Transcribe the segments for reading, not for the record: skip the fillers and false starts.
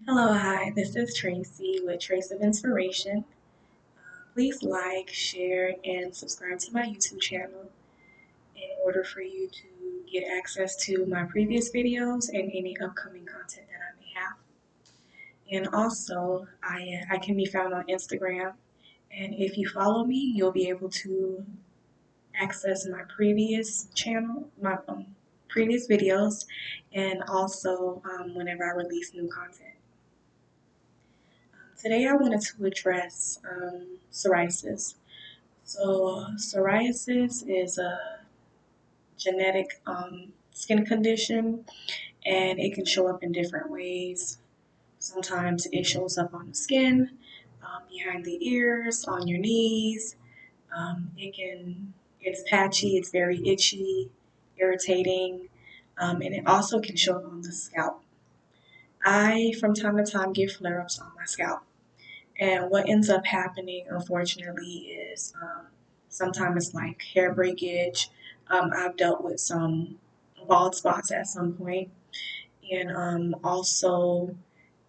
Hello, hi, this is Tracy with Trace of Inspiration. Please like, share, and subscribe to my YouTube channel in order for you to get access to my previous videos and any upcoming content that I may have. And also, I can be found on Instagram, and if you follow me, you'll be able to access my previous channel, my previous videos, and also whenever I release new content. Today I wanted to address psoriasis. So, psoriasis is a genetic skin condition and it can show up in different ways. Sometimes it shows up on the skin, behind the ears, on your knees. It's patchy, it's very itchy, irritating, and it also can show up on the scalp. I, from time to time, get flare ups on my scalp. And what ends up happening, unfortunately, is sometimes it's like hair breakage. I've dealt with some bald spots at some point, and also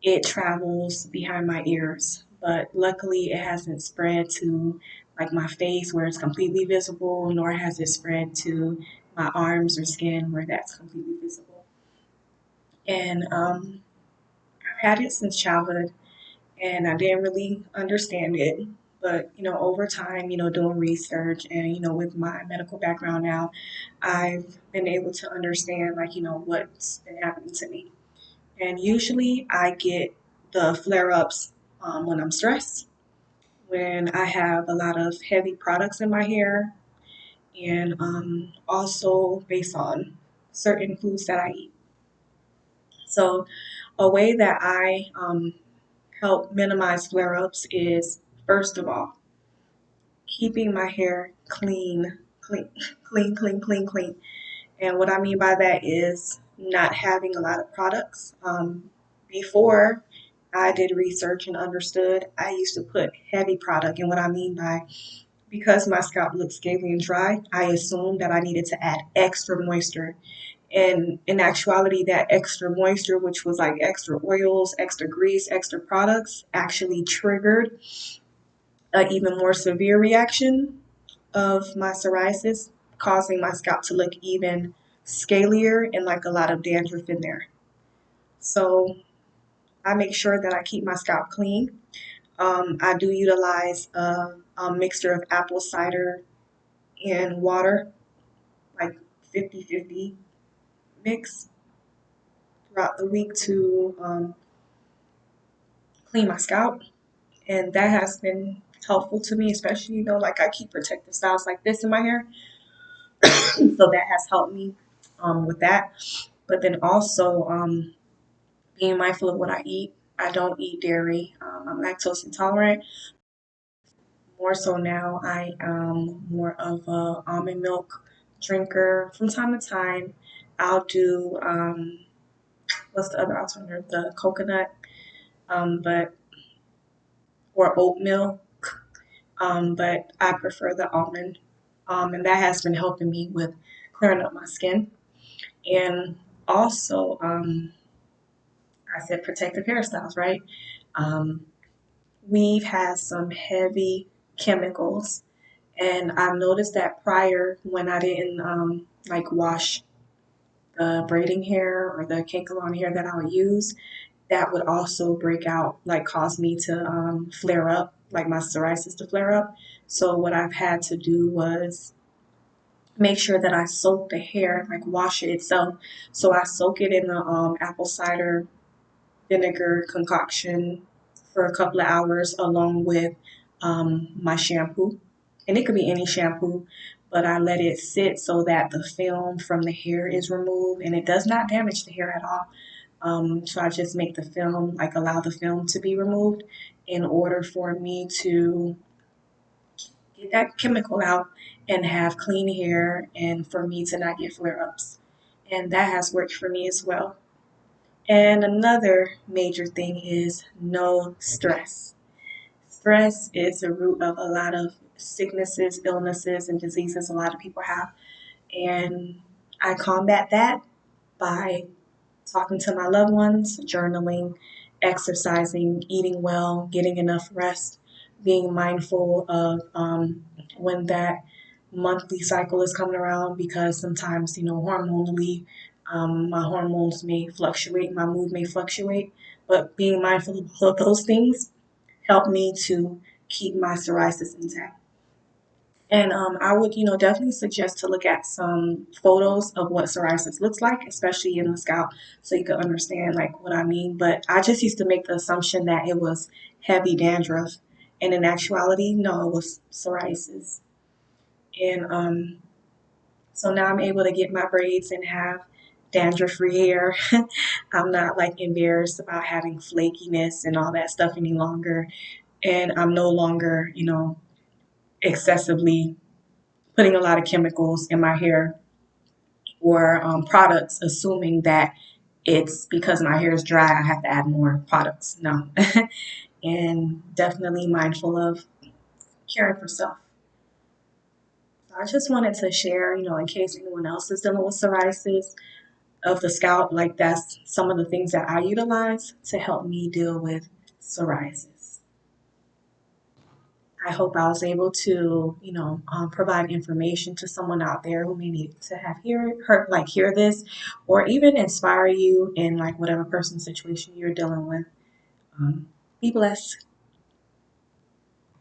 it travels behind my ears. But luckily, it hasn't spread to like my face where it's completely visible, nor has it spread to my arms or skin where that's completely visible. And I've had it since childhood and I didn't really understand it. But over time, doing research and with my medical background now, I've been able to understand what's been happening to me. And usually, I get the flare-ups when I'm stressed, when I have a lot of heavy products in my hair, and also based on certain foods that I eat. So, a way that I help minimize flare ups is first of all, keeping my hair clean, clean, clean. And what I mean by that is not having a lot of products. Before I did research and understood, I used to put heavy product. And what I mean by because my scalp looks scaly and dry, I assumed that I needed to add extra moisture. And in actuality, that extra moisture, which was like extra oils, extra grease, extra products, actually triggered an even more severe reaction of my psoriasis, causing my scalp to look even scalier and like a lot of dandruff in there. So I make sure that I keep my scalp clean. I do utilize a mixture of apple cider and water, like 50-50 mix throughout the week to clean my scalp. And that has been helpful to me, especially, like I keep protective styles like this in my hair. So that has helped me with that. But then also being mindful of what I eat. I don't eat dairy. I'm lactose intolerant. More so now, I am more of a almond milk drinker. From time to time, I'll do what's the other alternative? The coconut, but or oat milk. But I prefer the almond, and that has been helping me with clearing up my skin. And also, I said protective hairstyles, right? Um, weave has some heavy chemicals, and I've noticed that prior when I didn't like wash the braiding hair or the Kakalon hair that I would use, that would also break out, like cause me to flare up, like my psoriasis to flare up. So what I've had to do was make sure that I soak the hair, like wash it itself. So I soak it in the apple cider vinegar concoction for a couple of hours along with my shampoo. And it could be any shampoo, but I let it sit so that the film from the hair is removed and it does not damage the hair at all. So I just make the film, like allow the film to be removed in order for me to get that chemical out and have clean hair and for me to not get flare ups. And that has worked for me as well. And another major thing is no stress. Stress is the root of a lot of sicknesses, illnesses, and diseases a lot of people have. And I combat that by talking to my loved ones, journaling, exercising, eating well, getting enough rest, being mindful of when that monthly cycle is coming around, because sometimes, hormonally, my hormones may fluctuate, my mood may fluctuate, but being mindful of all of those things help me to keep my psoriasis intact. And I would, definitely suggest to look at some photos of what psoriasis looks like, especially in the scalp, so you can understand like what I mean. But I just used to make the assumption that it was heavy dandruff, and in actuality, no, it was psoriasis. And so now I'm able to get my braids and have dandruff-free hair. I'm not like embarrassed about having flakiness and all that stuff any longer, and I'm no longer, excessively putting a lot of chemicals in my hair or products, assuming that it's because my hair is dry, I have to add more products. No. And definitely mindful of caring for self. I just wanted to share, in case anyone else is dealing with psoriasis of the scalp, like that's some of the things that I utilize to help me deal with psoriasis. I hope I was able to, provide information to someone out there who may need to have hear this, or even inspire you in like whatever person's situation you're dealing with. Be blessed.